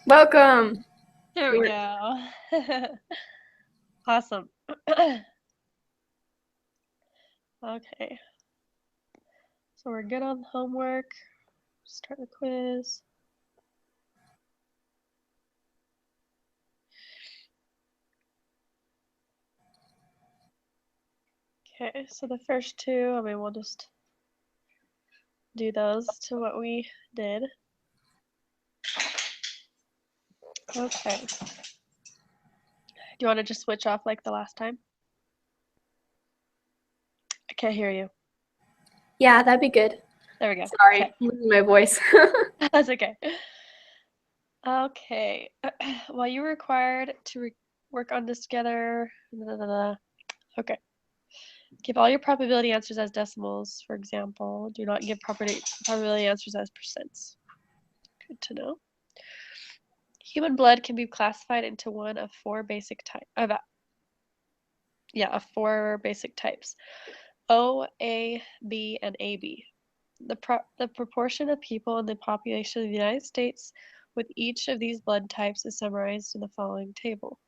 Welcome. There we go. Awesome. Okay. So we're good on homework. Start the quiz. Okay, so the first two, we'll just do those to what we did. Okay. Do you want to just switch off like the last time? I can't hear you. Yeah, that'd be good. There we go. Sorry, okay. I'm losing my voice. That's okay. Okay. While you were required to work on this together, okay. Give all your probability answers as decimals, for example. Do not give probability answers as percents. Good to know. Human blood can be classified into one of four basic types. Of four basic types: O, A, B, and AB. The proportion of people in the population of the United States with each of these blood types is summarized in the following table.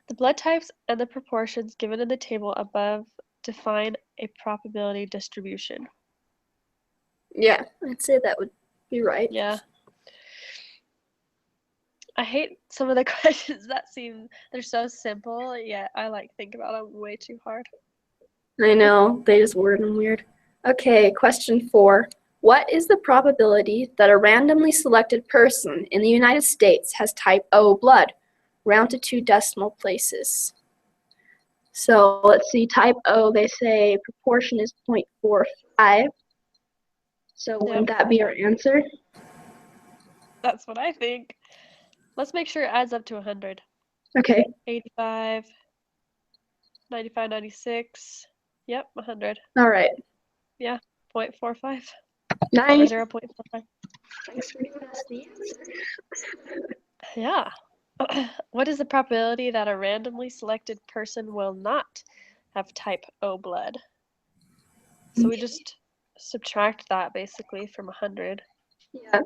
The blood types and the proportions given in the table above define a probability distribution. Yeah, I'd say that would be right. Yeah. I hate some of the questions that they're so simple, yet I think about them way too hard. I know, they just word them weird. Okay, question 4. What is the probability that a randomly selected person in the United States has type O blood? Round to 2 decimal places. So let's see, type O, they say proportion is 0.45. So wouldn't that be our answer? That's what I think. Let's make sure it adds up to 100. Okay. 85, 95, 96. Yep, 100. All right. Yeah, 0.45. Nice. 0.45. Thanks for giving us the answer. Yeah. What is the probability that a randomly selected person will not have type O blood? So we just subtract that basically from 100. Yeah.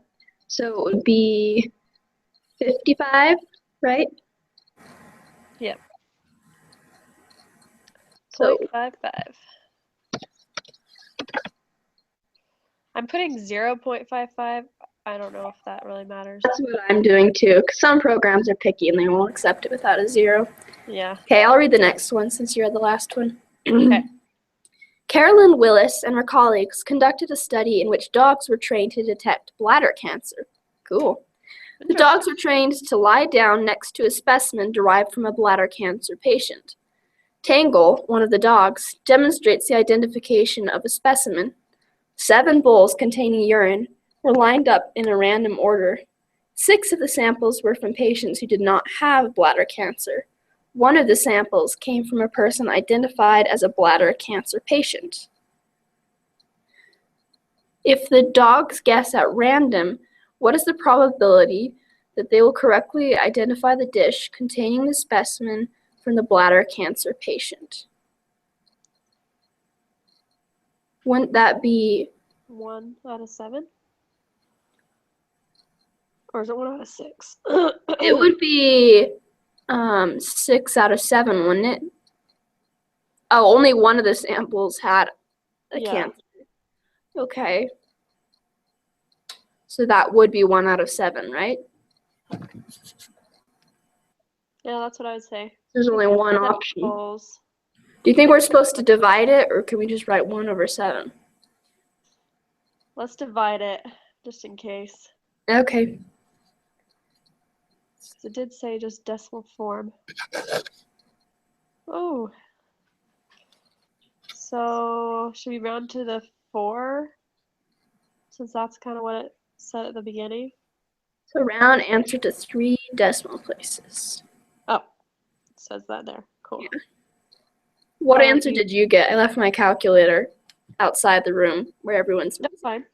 So it would be 55, right? Yep. So 0.55. I'm putting 0.55. I don't know if that really matters. That's what I'm doing too, because some programs are picky and they won't accept it without a 0. Yeah. Okay, I'll read the next one since you read the last one. Okay. Carolyn Willis and her colleagues conducted a study in which dogs were trained to detect bladder cancer. Cool. The dogs were trained to lie down next to a specimen derived from a bladder cancer patient. Tangle, one of the dogs, demonstrates the identification of a specimen. 7 bowls containing urine were lined up in a random order. 6 of the samples were from patients who did not have bladder cancer. 1 of the samples came from a person identified as a bladder cancer patient. If the dogs guess at random, what is the probability that they will correctly identify the dish containing the specimen from the bladder cancer patient? Wouldn't that be 1 out of 7? Or is it 1 out of 6? It would be 6 out of 7, wouldn't it? Oh, only 1 of the samples had a cancer. Okay. So that would be 1 out of 7, right? Yeah, that's what I would say. There's only one option. Bowls. Do you think we're supposed to divide it, or can we just write 1 over 7? Let's divide it, just in case. Okay. It did say just decimal form. Oh. So, should we round to the 4? Since that's kind of what it said at the beginning. So round answer to 3 decimal places. Oh, it says that there. Cool. Yeah. What answer did you get? I left my calculator outside the room where everyone's. That's fine.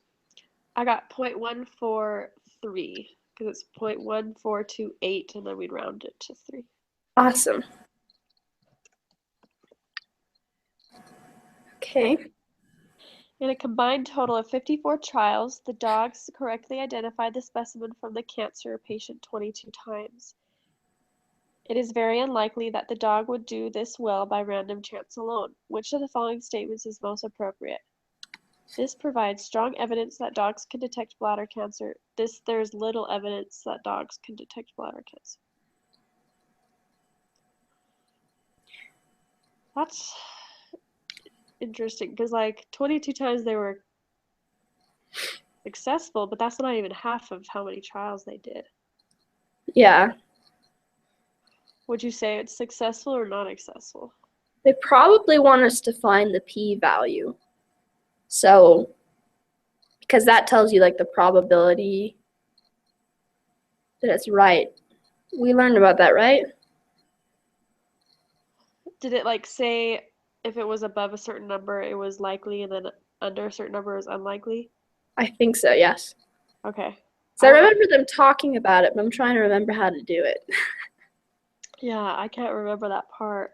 I got 0.143 because it's 0.1428, and then we'd round it to 3. Awesome. Okay. In a combined total of 54 trials, the dogs correctly identified the specimen from the cancer patient 22 times. It is very unlikely that the dog would do this well by random chance alone. Which of the following statements is most appropriate? This provides strong evidence that dogs can detect bladder cancer. There is little evidence that dogs can detect bladder cancer. That's interesting because like 22 times they were successful, but that's not even half of how many trials they did. Yeah. Would you say it's successful or not successful? They probably want us to find the p-value. So, because that tells you like the probability that it's right. We learned about that, right? Did it like say if it was above a certain number it was likely and then under a certain number it was unlikely? I think so, yes. Okay. So I remember them talking about it, but I'm trying to remember how to do it. Yeah, I can't remember that part.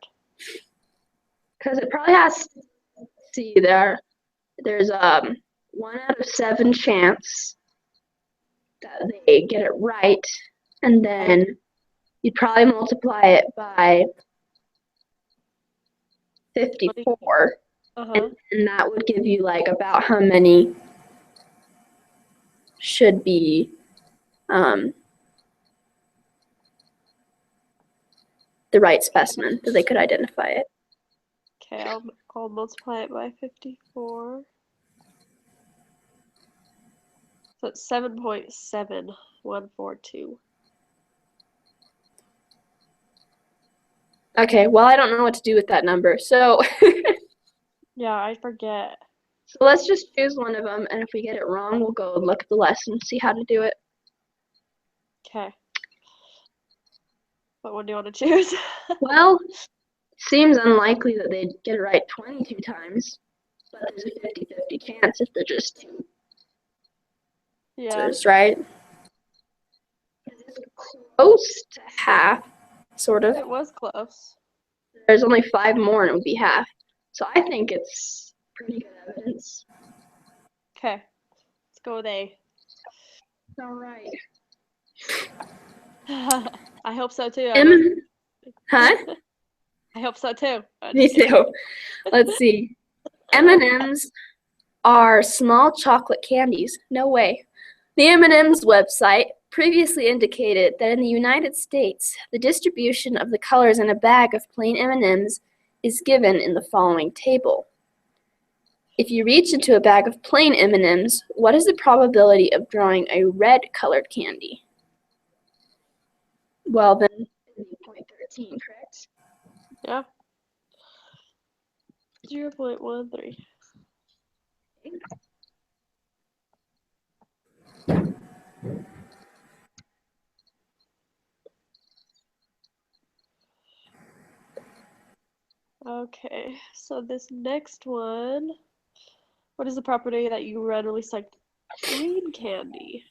Because it probably has to see there's 1 out of 7 chance that they get it right, and then you'd probably multiply it by 54, Uh-huh. and that would give you like about how many should be the right specimen that they could identify it. Okay, I'll multiply it by 54. So it's 7.7142. Okay, well, I don't know what to do with that number, so Yeah, I forget. so let's just choose one of them, and if we get it wrong, we'll go look at the lesson and see how to do it. Okay. What one do you want to choose? Well, it seems unlikely that they'd get it right 22 times, but there's a 50-50 chance if they're just 2 Yeah. answers, right? It's close to half, sort of. It was close. There's only 5 more, and it would be half. So I think it's pretty good evidence. Okay. Let's go with A. All right. I hope so too. Huh? I hope so too. Me too. Let's see. M&Ms are small chocolate candies. No way. The M&M's website previously indicated that in the United States, the distribution of the colors in a bag of plain M&Ms is given in the following table. If you reach into a bag of plain M&Ms, what is the probability of drawing a red-colored candy? Well, then, 0.13, correct? Yeah. 0.13. Okay, so this next one, what is the property that you randomly select green candy?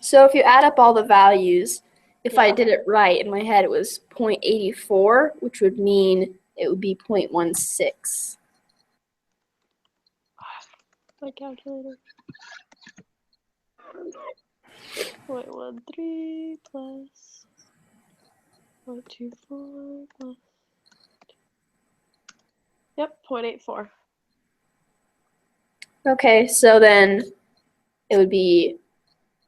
So if you add up all the values, if I Yeah. did it right in my head, it was 0.84, which would mean it would be 0.16. My calculator. 0.13 plus 0.24 plus. Yep, 0.84. Okay, so then it would be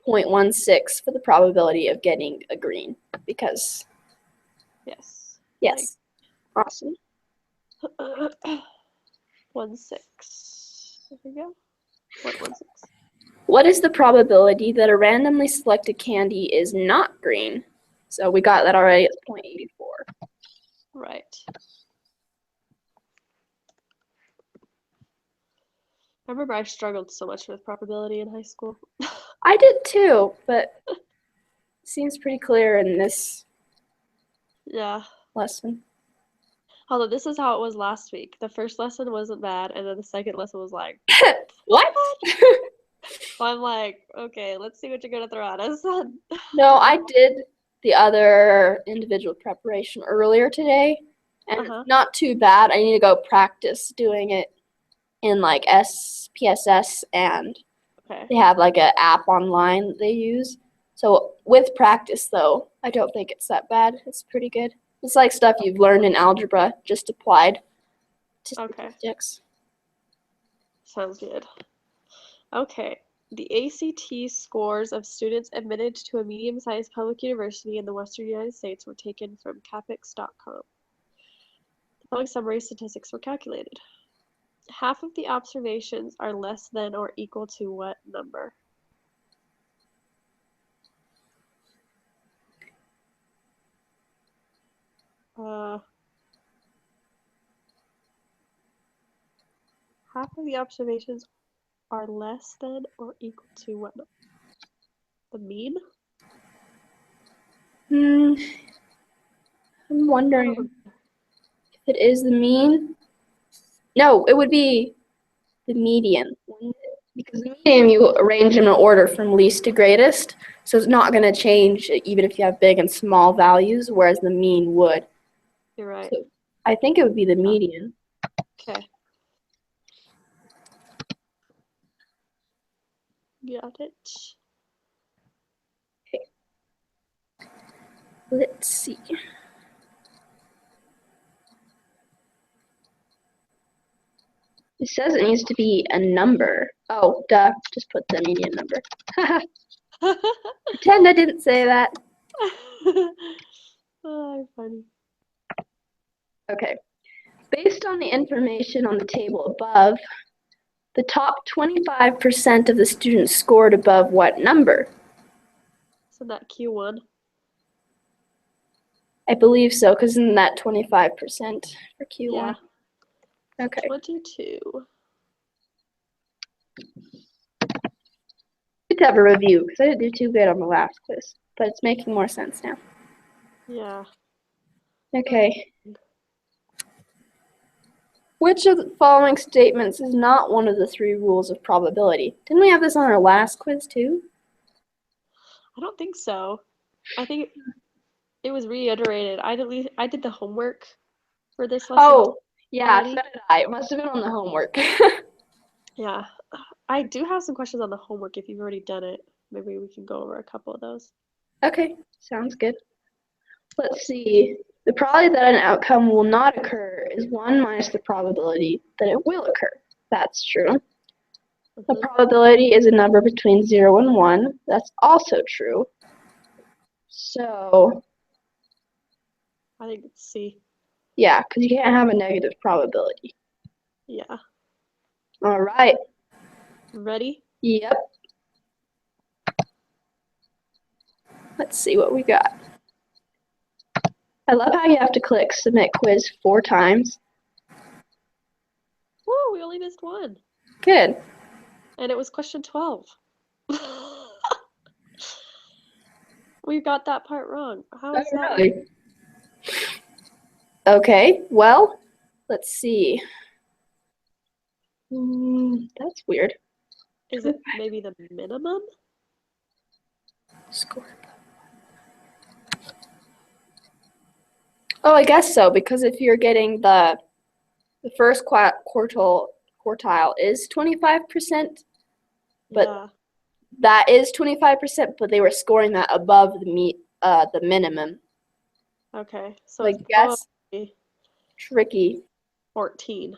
0.16 for the probability of getting a green, because, Yes. yes, awesome. 1/6. There we go. 0.16. What is the probability that a randomly selected candy is not green? So we got that already, it's 0.84. Right. I remember I struggled so much with probability in high school. I did too, but it seems pretty clear in this Yeah. lesson. Although this is how it was last week. The first lesson wasn't bad, and then the second lesson was like, What? so I'm like, okay, let's see what you're gonna throw at us. No, I did the other individual preparation earlier today, and it's not too bad. I need to go practice doing it in like SPSS, and Okay. they have like an app online that they use. So with practice, though, I don't think it's that bad. It's pretty good. It's like stuff you've learned in algebra, just applied to Okay. statistics. Sounds good. Okay. The ACT scores of students admitted to a medium-sized public university in the Western United States were taken from capix.com. The following summary statistics were calculated. Half of the observations are less than or equal to what number? Half of the observations are less than or equal to what number? The mean? I'm wondering if it is the mean. No, it would be the median. Because the median, you arrange in an order from least to greatest, so it's not going to change even if you have big and small values, whereas the mean would. You're right. So I think it would be the median. Okay. Got it. Let's see. It says it needs to be a number. Oh, duh. Just put the median number. Pretend I didn't say that. Oh, funny. Okay. Based on the information on the table above, the top 25% of the students scored above what number? So that Q1. I believe so, because isn't that 25% for Q1? Yeah. Okay. 22. Good to have a review, because I didn't do too good on the last quiz, but it's making more sense now. Yeah. Okay. Which of the following statements is not one of the three rules of probability? Didn't we have this on our last quiz too? I don't think so. I think it was reiterated. I did the homework for this lesson. Oh, yeah, already. so did I. It must have been on the homework. Yeah. I do have some questions on the homework if you've already done it. Maybe we can go over a couple of those. Okay, sounds good. Let's see. The probability that an outcome will not occur is 1 minus the probability that it will occur. That's true. The probability is a number between 0 and 1. That's also true. So, I think it's C. yeah, because you can't have a negative probability. Yeah. All right. Ready? Yep. Let's see what we got. I love how you have to click submit quiz 4 times. Whoa, we only missed one. Good. And it was question 12. We got that part wrong. How is that? Really? Okay, well, let's see. That's weird. Is it maybe the minimum? Score. Oh, I guess so, because if you're getting the first quartile is 25%, but Yeah. that is 25%, but they were scoring that above the minimum. Okay. So Like, it's that's probably tricky. 14.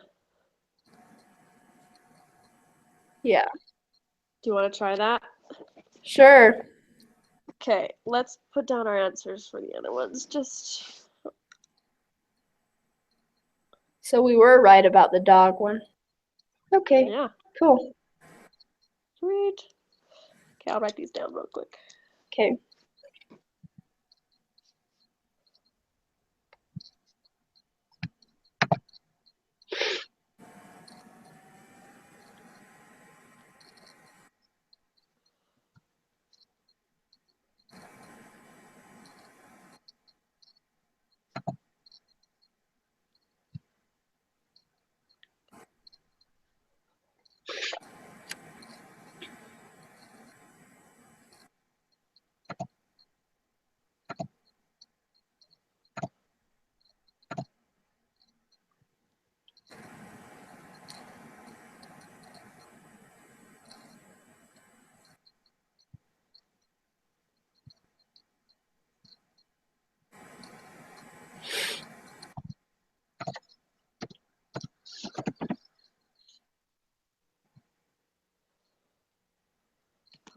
Yeah. Do you want to try that? Sure. Okay, let's put down our answers for the other ones. Just So we were right about the dog one. Okay. yeah. Cool. Sweet. Okay, I'll write these down real quick. Okay.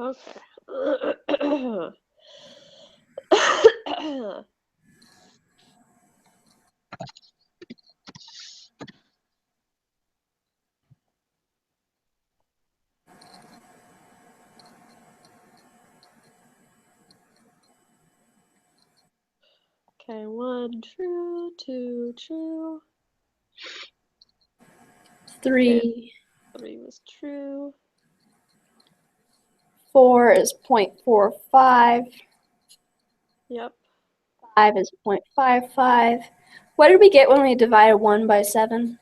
Okay. Okay, 1 true, 2 true, 3, 3 was true. 4 is 0.45. Yep. 5 is 0.55. What did we get when we divided 1 by 7?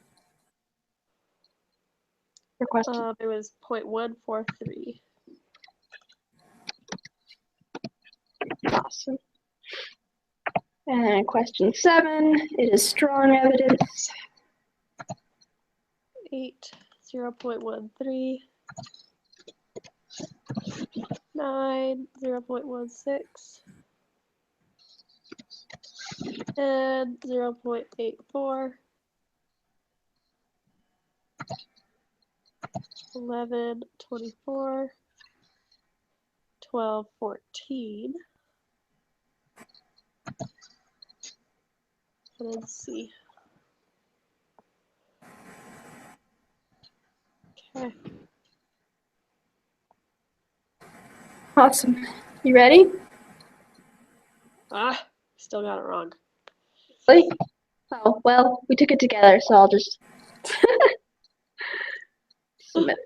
Your question. It was 0.143. Awesome. And question 7, it is strong evidence. 8, 0.13. 9, 0.16. And 0.84. 11, 24. 12, 14. And then C. Okay. Awesome. You ready? Still got it wrong. Really? Oh, well, we took it together, so I'll just submit.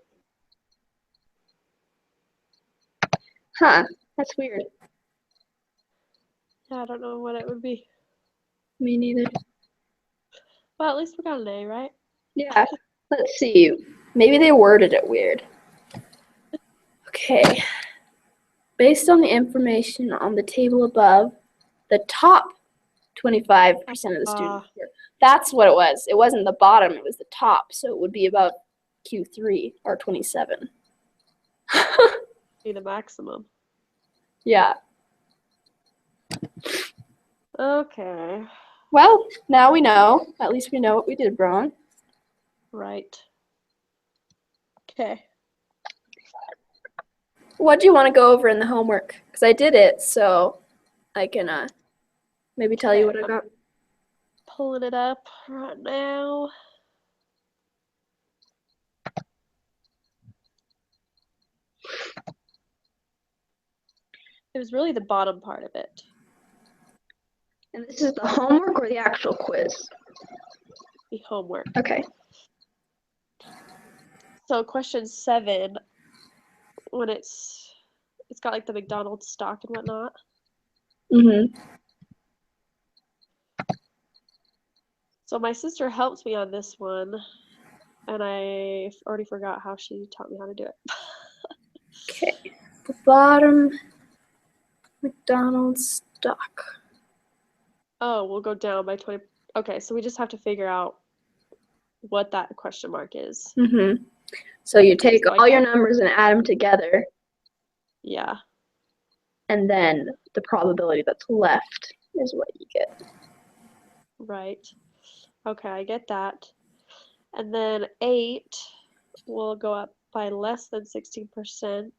Huh, that's weird. Yeah, I don't know what it would be. Me neither. Well, at least we got an A, right? Yeah, let's see. Maybe they worded it weird. Okay. Based on the information on the table above, the top 25% of the students were. That's what it was. It wasn't the bottom, it was the top. So it would be about Q3 or 27. Be the maximum. Yeah. Okay. Well, now we know. At least we know what we did wrong. Right. Okay. What do you want to go over in the homework? Because I did it, so I can maybe tell you what I got. Pulling it up right now. It was really the bottom part of it. And this is the homework or the actual quiz? The homework. Okay. So question 7, when it's got like the McDonald's stock and whatnot. Mm-hmm. So my sister helped me on this one, and I already forgot how she taught me how to do it. Okay. The bottom McDonald's stock. Oh, we'll go down by 20. Okay, so we just have to figure out what that question mark is. Mm-hmm. So you take all your numbers and add them together. Yeah. And then the probability that's left is what you get. Right. Okay, I get that. And then 8 will go up by less than 16%.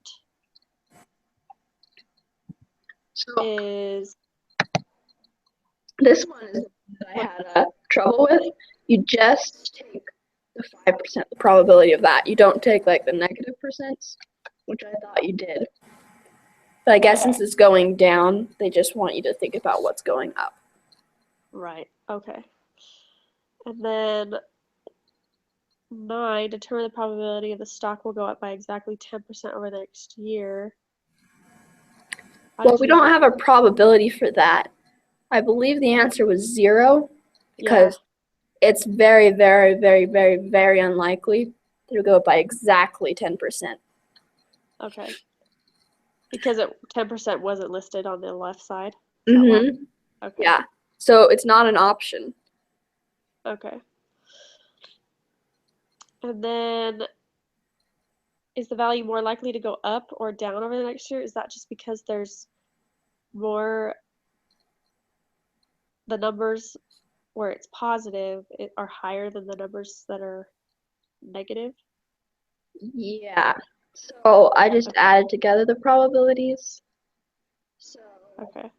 So Is this one is that I had trouble with. You just take the 5% the probability of that. You don't take like the negative percents, which I thought you did. But I guess since it's going down, they just want you to think about what's going up. right. Okay. And then 9, determine the probability of the stock will go up by exactly 10% over the next year. Well, we don't have a probability for that. I believe the answer was 0 because it's very, very, very, very, very unlikely to go up by exactly 10%. Okay. Because 10% wasn't listed on the left side? Mm-hmm. Okay. Yeah. So it's not an option. Okay. And then is the value more likely to go up or down over the next year? Is that just because there's more, the numbers where it's positive are higher than the numbers that are negative? Yeah. So I just added together the probabilities. So Okay.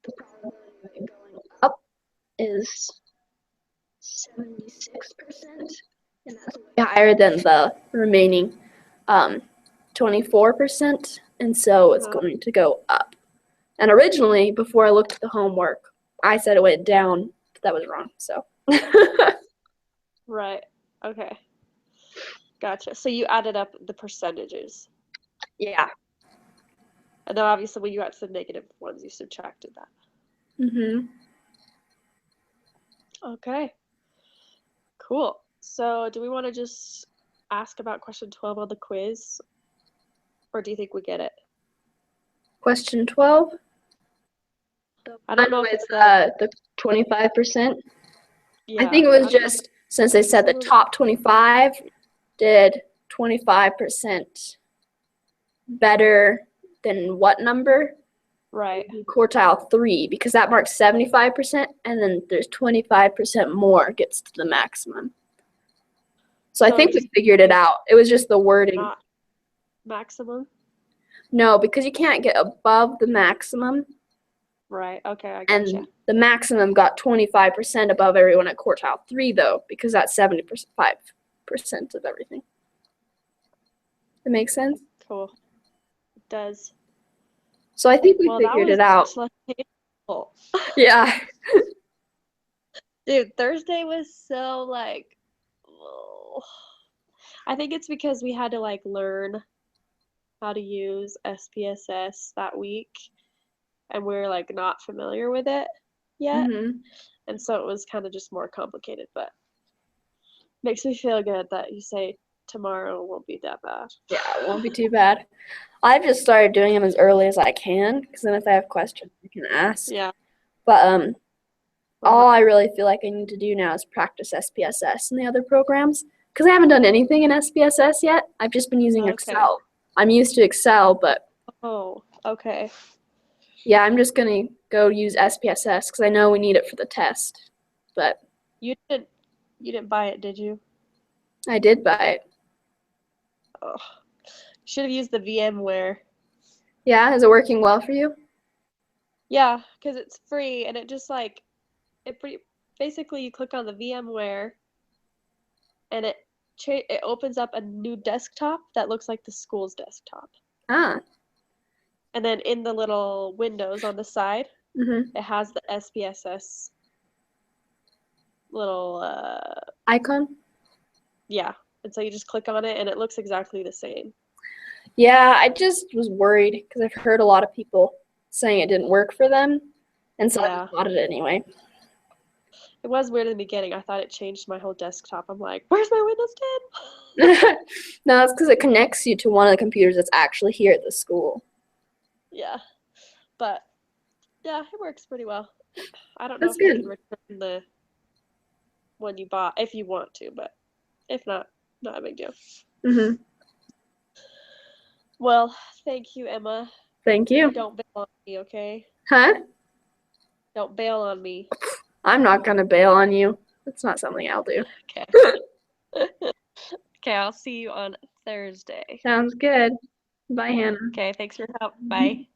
the probability of it going up is 76%, and that's way higher than the remaining 24%, and so it's going to go up. And originally, before I looked at the homework, I said it went down, but that was wrong, so. Right. Okay. Gotcha. So you added up the percentages. Yeah. And then obviously when you got to the negative ones, you subtracted that. Mm-hmm. Okay. Cool. So do we want to just ask about question 12 on the quiz? Or do you think we get it? Question 12. I don't know if it's the 25%. Yeah. I think it was just, since they said the top 25 did 25% better than what number? Right. Quartile 3, because that marks 75%, and then there's 25% more gets to the maximum. So I think we figured it out. It was just the wording. Not maximum? No, because you can't get above the maximum. Right. Okay, I gotcha. And the maximum got 25% above everyone at quartile 3, though, because that's 75% of everything. That makes sense? Cool. It does. So I think we figured it out. That was painful. Yeah. Dude, Thursday was so like, oh. I think it's because we had to like learn how to use SPSS that week, and we're like not familiar with it yet. Mm-hmm. And so it was kind of just more complicated, but makes me feel good that you say tomorrow won't be that bad. Yeah, it won't be too bad. I've just started doing them as early as I can, because then if I have questions, I can ask. Yeah. But all I really feel like I need to do now is practice SPSS and the other programs, because I haven't done anything in SPSS yet. I've just been using Excel. I'm used to Excel, but oh, okay. Yeah, I'm just gonna go use SPSS because I know we need it for the test. But you didn't buy it, did you? I did buy it. Oh, should have used the VMware. Yeah, is it working well for you? Yeah, because it's free and it just like basically you click on the VMware and it opens up a new desktop that looks like the school's desktop. Ah. And then in the little windows on the side, Mm-hmm. it has the SPSS little icon. Yeah, and so you just click on it and it looks exactly the same. Yeah, I just was worried because I've heard a lot of people saying it didn't work for them, and so I just bought it anyway. It was weird in the beginning. I thought it changed my whole desktop. I'm like, where's my Windows 10? No, it's because it connects you to one of the computers that's actually here at the school. Yeah, but yeah, it works pretty well. I don't know if you can return the one you bought if you want to, but if not, not a big deal. Mm-hmm. Well, thank you, Emma. Thank you. Don't bail on me, okay? Huh? Don't bail on me. I'm not going to bail on you. That's not something I'll do. Okay. Okay, I'll see you on Thursday. Sounds good. Bye, Hannah. Okay, thanks for your help. Bye.